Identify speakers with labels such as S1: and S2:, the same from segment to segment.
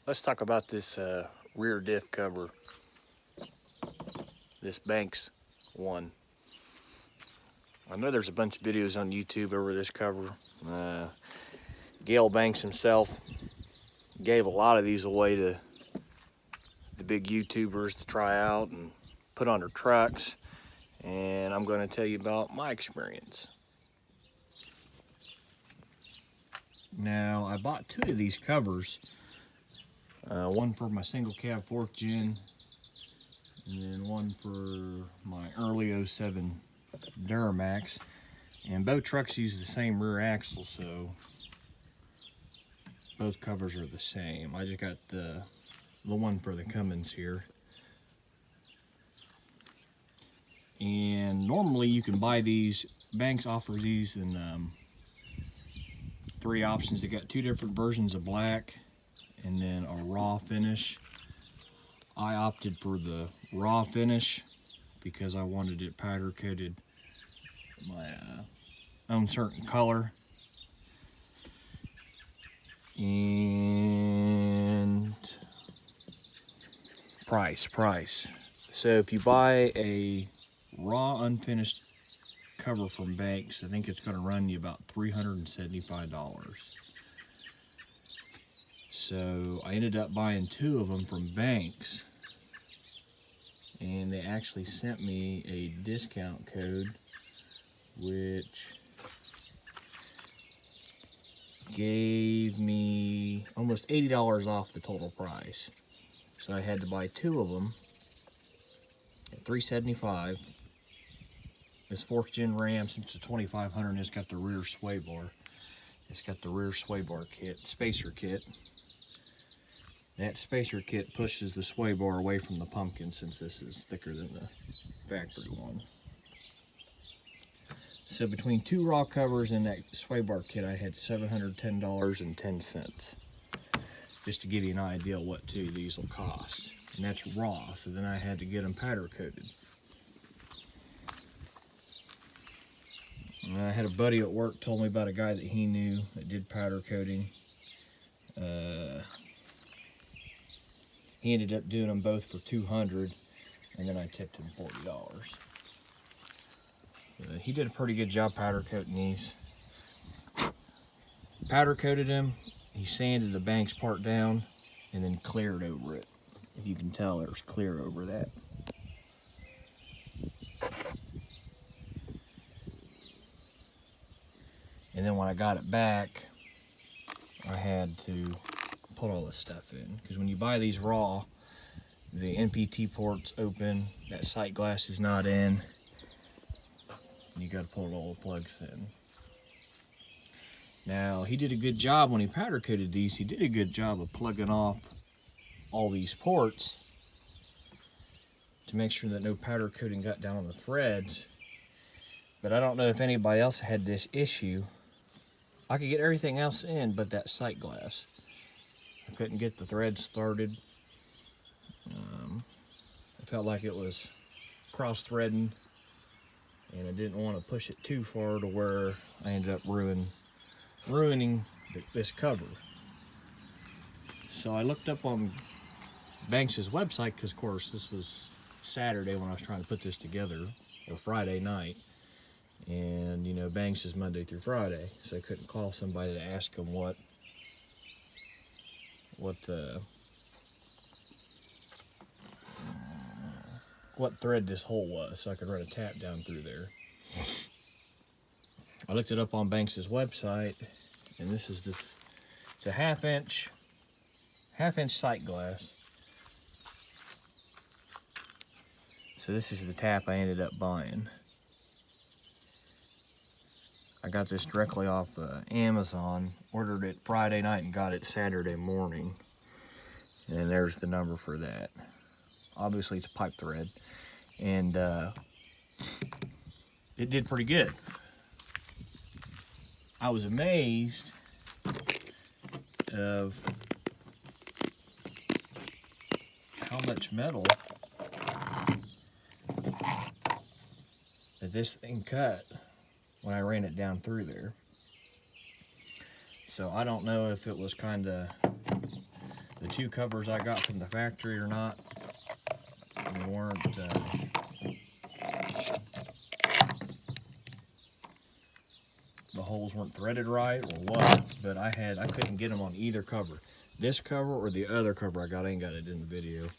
S1: Let's talk about this rear diff cover, this Banks one. I know there's a bunch of videos on YouTube over this cover. Gail Banks himself gave a lot of these away to the big YouTubers to try out and put on their trucks, and I'm going to tell you about my experience. Now, I bought two of these covers, one for my single cab 4th gen, and then one for my early 07 Duramax, and both trucks use the same rear axle, so both covers are the same. I just got the one for the Cummins here. And normally you can buy these, Banks offers these in 3 options. They got 2 different versions of black and then a raw finish. I opted for the raw finish because I wanted it powder coated my own certain color. And price. So if you buy a raw unfinished cover from Banks, I think it's going to run you about $375. So I ended up buying 2 of them from Banks, and they actually sent me a discount code which gave me almost $80 off the total price. So I had to buy 2 of them at $375. This 4th gen Ram, since it's a 2500, and it's got the rear sway bar. It's got the rear sway bar kit, spacer kit. That spacer kit pushes the sway bar away from the pumpkin, since this is thicker than the factory one. So between 2 raw covers and that sway bar kit, I had $710.10. Just to give you an idea of what 2 of these will cost. And that's raw, so then I had to get them powder coated. And I had a buddy at work told me about a guy that he knew that did powder coating. He ended up doing them both for $200, and then I tipped him $40. He did a pretty good job powder coating these. Powder coated them, he sanded the Banks part down, and then cleared over it. If you can tell, there's clear over that. And then when I got it back, I had to put all this stuff in, because when you buy these raw, the NPT port's open, that sight glass is not in. You got to pull all the plugs in. Now, he did a good job when he powder coated these. He did a good job of plugging off all these ports to make sure that no powder coating got down on the threads. But I don't know if anybody else had this issue. I could get everything else in but that sight glass. I couldn't get the threads started. I felt like it was cross-threading, and I didn't want to push it too far to where I ended up ruining this cover. So I looked up on Banks's website, because of course this was Saturday when I was trying to put this together, or Friday night. And you know, Banks is Monday through Friday, so I couldn't call somebody to ask them what thread this hole was, so I could run a tap down through there. I looked it up on Banks's website, and this is it's a half inch sight glass. So this is the tap I ended up buying. I got this directly off Amazon, ordered it Friday night and got it Saturday morning. And there's the number for that. Obviously it's a pipe thread. And it did pretty good. I was amazed of how much metal that this thing cut when I ran it down through there. So I don't know if it was kind of the two covers I got from the factory or not. They weren't the holes weren't threaded right or what, but I couldn't get them on either cover. This cover or the other cover I got. I ain't got it in the video.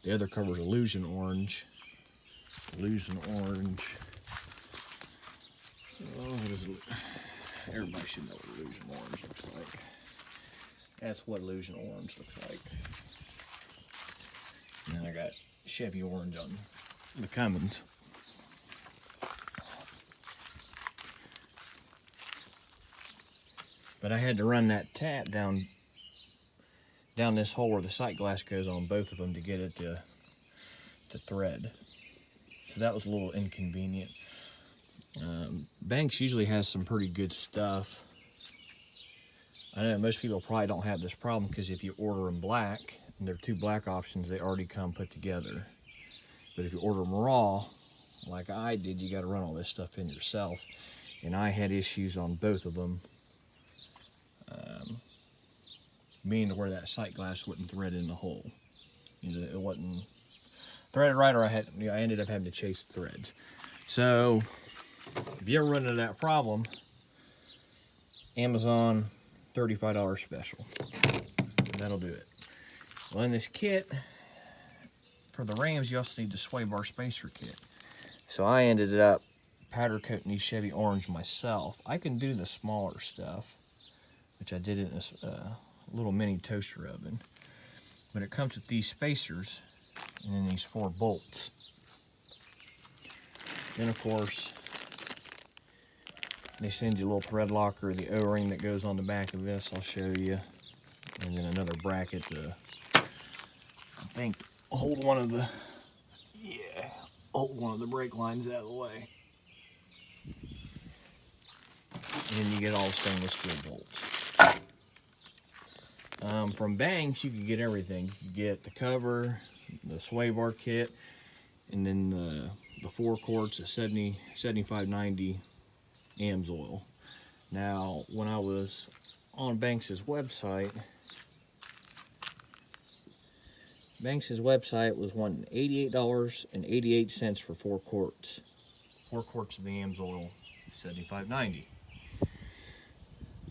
S1: The other cover is illusion orange. Illusion orange. Oh, what is it? Everybody should know what illusion orange looks like. That's what illusion orange looks like. And then I got Chevy orange on the Cummins. But I had to run that tap down this hole where the sight glass goes on both of them to get it to thread. So that was a little inconvenient. Banks usually has some pretty good stuff. I know most people probably don't have this problem because if you order them black, and there are two black options, they already come put together. But if you order them raw, like I did, you got to run all this stuff in yourself. And I had issues on both of them. Meaning to where that sight glass wouldn't thread in the hole. It wasn't threaded right, or I ended up having to chase the threads. So if you ever run into that problem, Amazon $35 special. That'll do it. Well, in this kit, for the Rams, you also need the sway bar spacer kit. So I ended up powder coating these Chevy orange myself. I can do the smaller stuff, which I did in this little mini toaster oven. But it comes with these spacers and then these 4 bolts. Then of course, they send you a little thread locker, the O-ring that goes on the back of this, I'll show you. And then another bracket to, I think, hold one of the brake lines out of the way. And then you get all the stainless steel bolts. From Banks, you can get everything. You can get the cover, the sway bar kit, and then the 4 quarts of 7590 AMSOIL. Now, when I was on Banks's website was wanting $88.88 for 4 quarts. 4 quarts of the AMSOIL, 7590.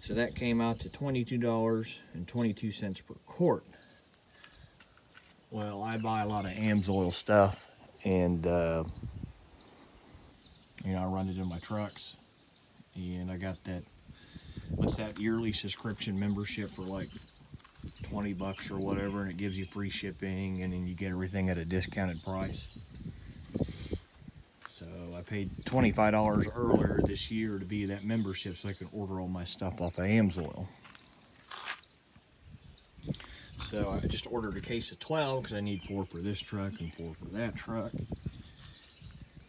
S1: So that came out to $22.22 per quart. Well, I buy a lot of AMSOIL stuff, and I run it in my trucks, and I got that. What's that yearly subscription membership for like $20 or whatever, and it gives you free shipping, and then you get everything at a discounted price. So I paid $25 earlier this year to be that membership so I could order all my stuff off of AMSOIL. So I just ordered a case of 12 because I need 4 for this truck and 4 for that truck.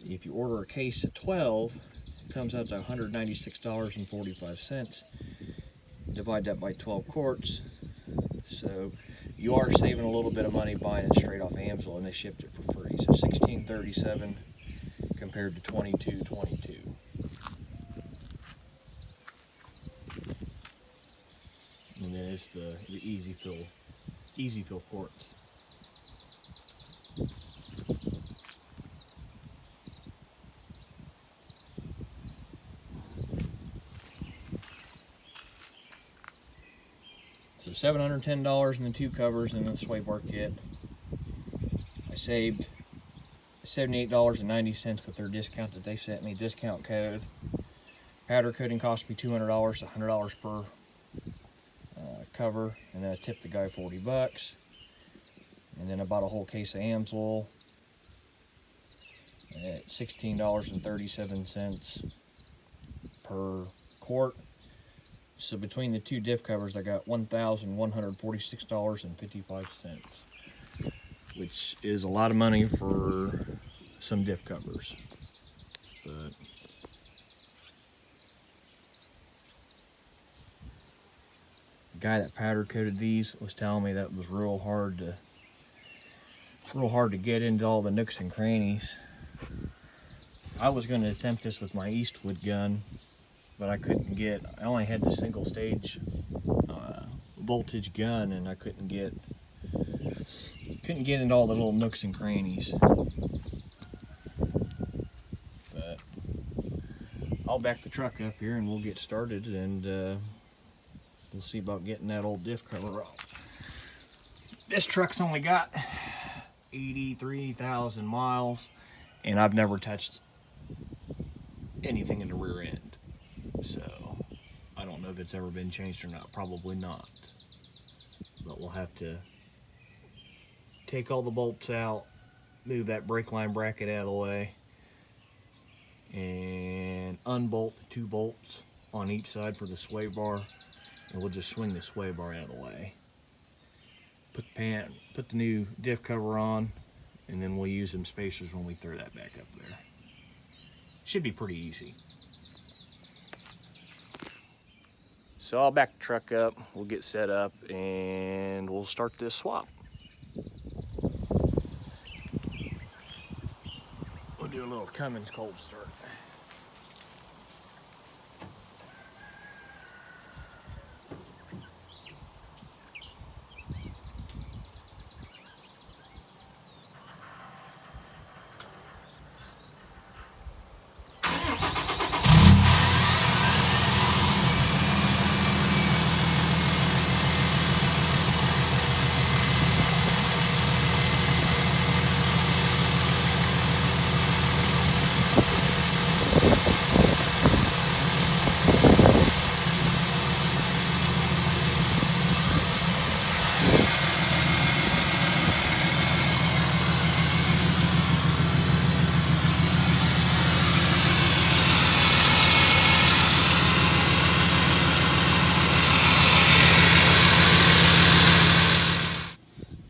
S1: If you order a case of 12, it comes out to $196.45. Divide that by 12 quarts. So you are saving a little bit of money buying it straight off AMSOIL, and they shipped it for free. So $16.37 compared to $22.22. And then it's the easy fill quarts. So $710 in the 2 covers and the sway bar kit. I saved $78.90 with their discount that they sent me, discount code. Powder coating cost me $200, $100 per cover, and then I tipped the guy $40. And then I bought a whole case of AMSOIL at $16.37 per quart. So between the 2 diff covers, I got $1,146.55, which is a lot of money for some diff covers. But the guy that powder coated these was telling me that was real hard to get into all the nooks and crannies. I was going to attempt this with my Eastwood gun, but I only had the single stage voltage gun, and I couldn't get Couldn't get into all the little nooks and crannies. But I'll back the truck up here and we'll get started, and we'll see about getting that old diff cover off. This truck's only got 83,000 miles, and I've never touched anything in the rear end. So I don't know if it's ever been changed or not. Probably not. But we'll have to take all the bolts out, move that brake line bracket out of the way, and unbolt the 2 bolts on each side for the sway bar, and we'll just swing the sway bar out of the way. Put the new diff cover on, and then we'll use them spacers when we throw that back up there. Should be pretty easy. So I'll back the truck up, we'll get set up, and we'll start this swap. We'll do a little Cummins cold start.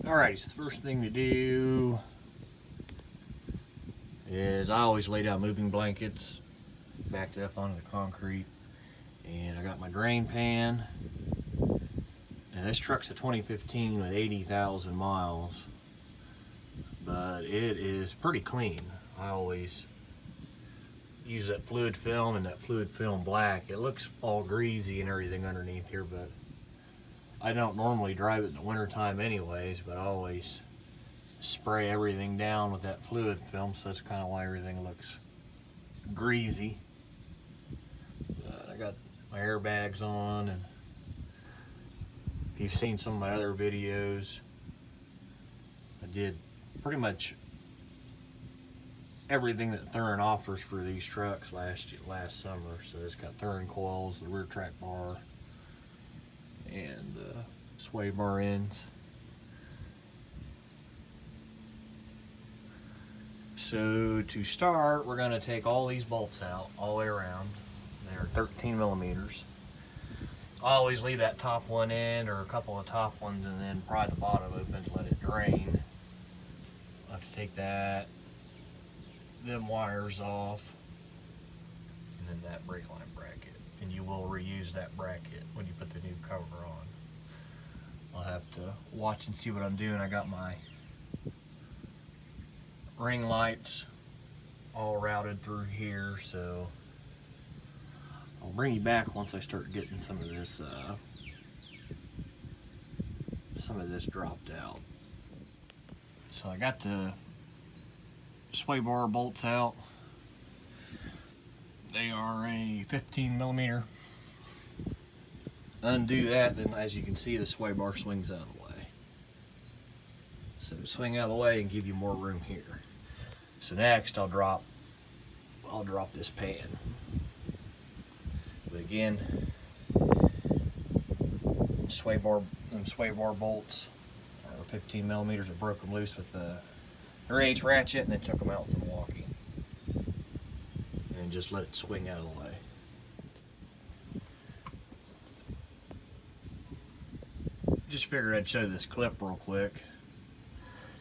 S1: Alright, so the first thing to do is I always lay down moving blankets, backed it up onto the concrete, and I got my drain pan. Now this truck's a 2015 with 80,000 miles, but it is pretty clean. I always use that fluid film and that fluid film black. It looks all greasy and everything underneath here, but I don't normally drive it in the wintertime anyways, but I always spray everything down with that fluid film, so that's kind of why everything looks greasy. But I got my airbags on, and if you've seen some of my other videos, I did pretty much everything that Thurin offers for these trucks last summer. So it's got Thurin coils, the rear track bar, and sway bar ends. So to start, we're going to take all these bolts out all the way around. They're 13 millimeters. I always leave that top one in, or a couple of top ones, and then pry the bottom open to let it drain. I'll have to take them wires off, and then that brake line bracket. And you will reuse that bracket when you put the new cover on. I'll have to watch and see what I'm doing. I got my ring lights all routed through here, so I'll bring you back once I start getting some of this dropped out. So I got the sway bar bolts out. They are a 15 millimeter. Undo that, then as you can see, the sway bar swings out of the way. So swing out of the way and give you more room here. So next I'll drop this pan. But again, sway bar bolts are 15 millimeters. I broke them loose with the 3/8 ratchet and then took them out with Milwaukee. And just let it swing out of the way. Just figured I'd show this clip real quick.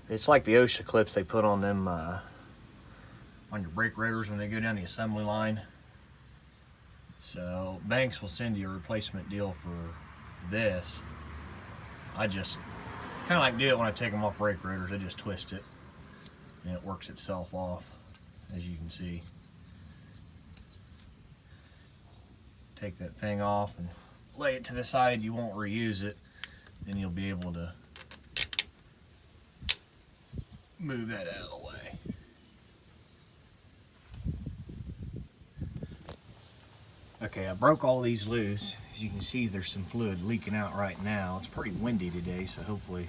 S1: It's like the OSHA clips they put on them on your brake rotors when they go down the assembly line. So Banks will send you a replacement deal for this. I just kind of like do it when I take them off brake rotors. I just twist it and it works itself off, as you can see. Take that thing off and lay it to the side. You won't reuse it. Then you'll be able to move that out of the way. Okay, I broke all these loose. As you can see, there's some fluid leaking out right now. It's pretty windy today, so hopefully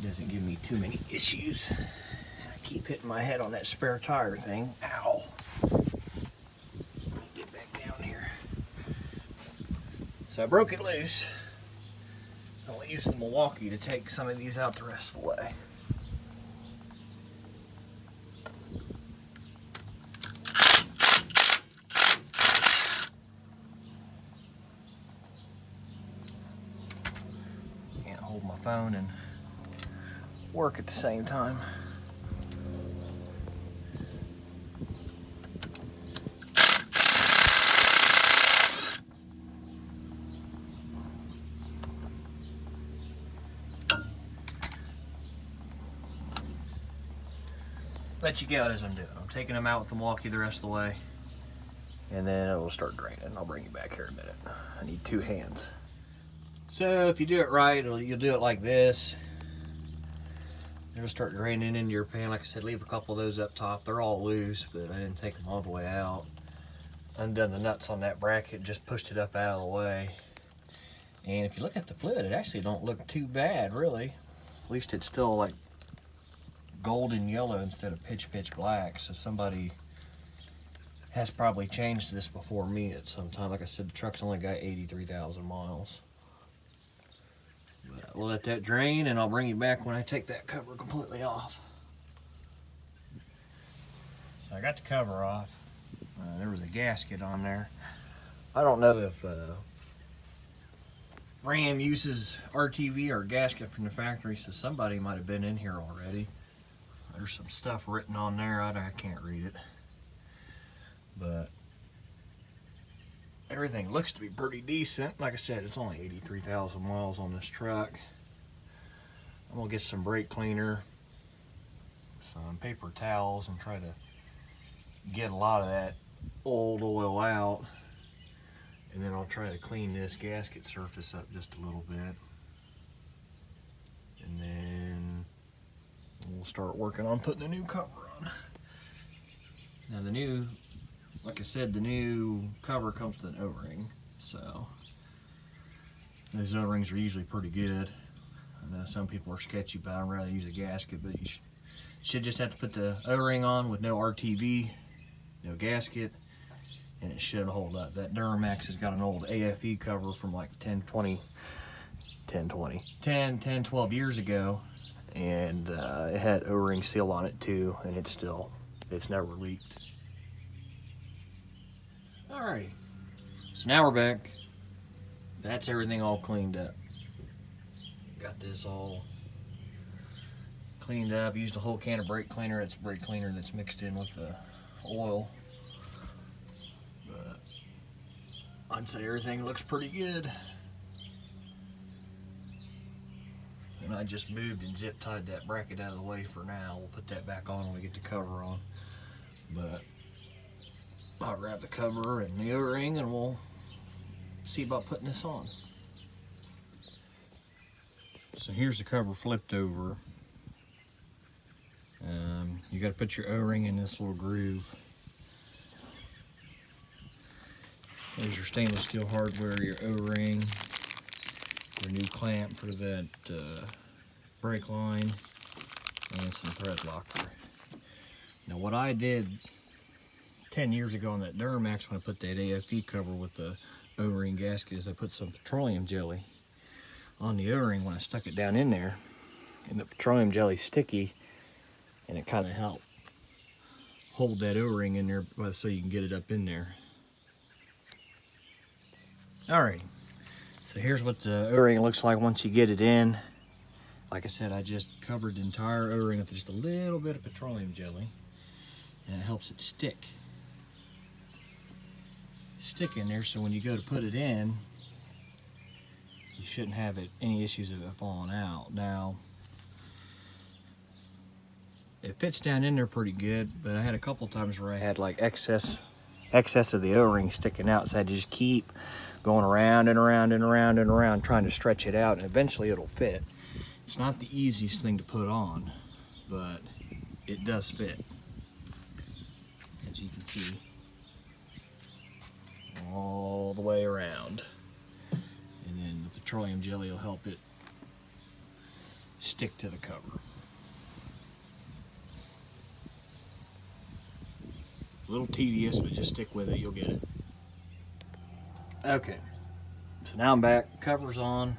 S1: it doesn't give me too many issues. I keep hitting my head on that spare tire thing. Ow. Let me get back down here. So I broke it loose. I'll use the Milwaukee to take some of these out the rest of the way. Can't hold my phone and work at the same time. Let you get as I'm doing. I'm taking them out with the Milwaukee the rest of the way, and then it will start draining. I'll bring you back here in a minute. I need two hands. So if you do it right, you'll do it like this. It'll start draining into your pan. Like I said, leave a couple of those up top. They're all loose, but I didn't take them all the way out. Undone the nuts on that bracket, just pushed it up out of the way. And if you look at the fluid, it actually don't look too bad, really. At least it's still like golden yellow instead of pitch black. So somebody has probably changed this before me at some time. Like I said, the truck's only got 83,000 miles. But we'll let that drain, and I'll bring you back when I take that cover completely off. So I got the cover off. There was a gasket on there. I don't know if Ram uses RTV or gasket from the factory, so somebody might have been in here already. There's some stuff written on there. I can't read it. But everything looks to be pretty decent. Like I said, it's only 83,000 miles on this truck. I'm gonna get some brake cleaner, some paper towels, and try to get a lot of that old oil out. And then I'll try to clean this gasket surface up just a little bit. And then we'll start working on putting the new cover on. Now the new, like I said, the new cover comes with an O-ring, so those O-rings are usually pretty good. I know some people are sketchy about them, rather use a gasket, but you should just have to put the O-ring on with no RTV, no gasket, and it should hold up. That Duramax has got an old AFE cover from like 10, 12 years ago, and it had O-ring seal on it too, and it's never leaked. Alrighty, so now we're back. That's everything all cleaned up. Got this all cleaned up. Used a whole can of brake cleaner. It's brake cleaner that's mixed in with the oil. But I'd say everything looks pretty good. And I just moved and zip tied that bracket out of the way for now. We'll put that back on when we get the cover on. But I'll grab the cover and the O-ring and we'll see about putting this on. So here's the cover flipped over. You got to put your O-ring in this little groove. There's your stainless steel hardware, your O-ring, your new clamp for that brake line, and some thread locker. Now what I did 10 years ago on that Duramax when I put that AFE cover with the O-ring gasket is I put some petroleum jelly on the O-ring when I stuck it down in there, and the petroleum jelly's sticky, and it kind of helped hold that O-ring in there so you can get it up in there. Alrighty, so here's what the O-ring looks like once you get it in. Like I said, I just covered the entire O-ring with just a little bit of petroleum jelly, and it helps it stick in there, so when you go to put it in, you shouldn't have any issues of it falling out. Now, it fits down in there pretty good, but I had a couple times where I had like excess of the O-ring sticking out, so I had to just keep going around and around and around and around trying to stretch it out, and eventually it'll fit. It's not the easiest thing to put on, but it does fit, as you can see, all the way around. And then the petroleum jelly will help it stick to the cover. A little tedious, but just stick with it, you'll get it. Okay, so now I'm back, cover's on.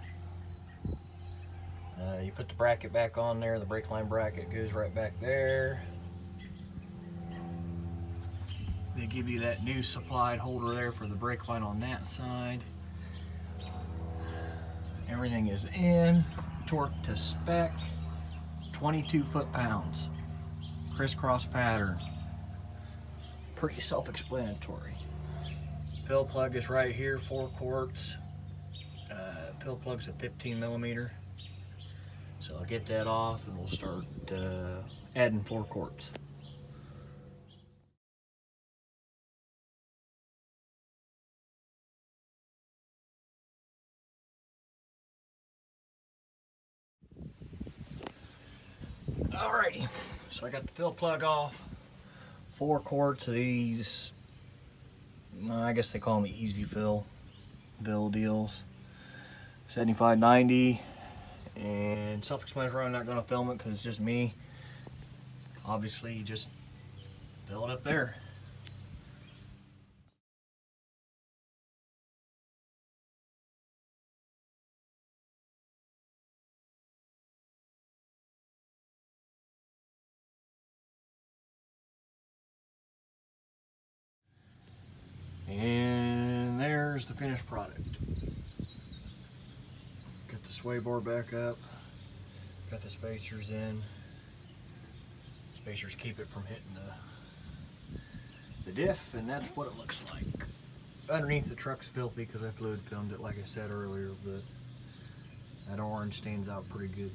S1: You put the bracket back on there, the brake line bracket goes right back there. They give you that new supplied holder there for the brake line on that side. Everything is in, torque to spec, 22 foot-pounds, crisscross pattern. Pretty self-explanatory. Fill plug is right here, 4 quarts. Fill plug's a 15 millimeter. So I'll get that off and we'll start adding 4 quarts. Alrighty, so I got the fill plug off. 4 quarts of these, I guess they call them the easy fill deals. 75/90. And self-explanatory, I'm not going to film it because it's just me. Obviously, you just fill it up there. And there's the finished product. Got the sway bar back up. Got the spacers in. Spacers keep it from hitting the diff, and that's what it looks like. Underneath the truck's filthy because I fluid filmed it like I said earlier, but that orange stands out pretty good.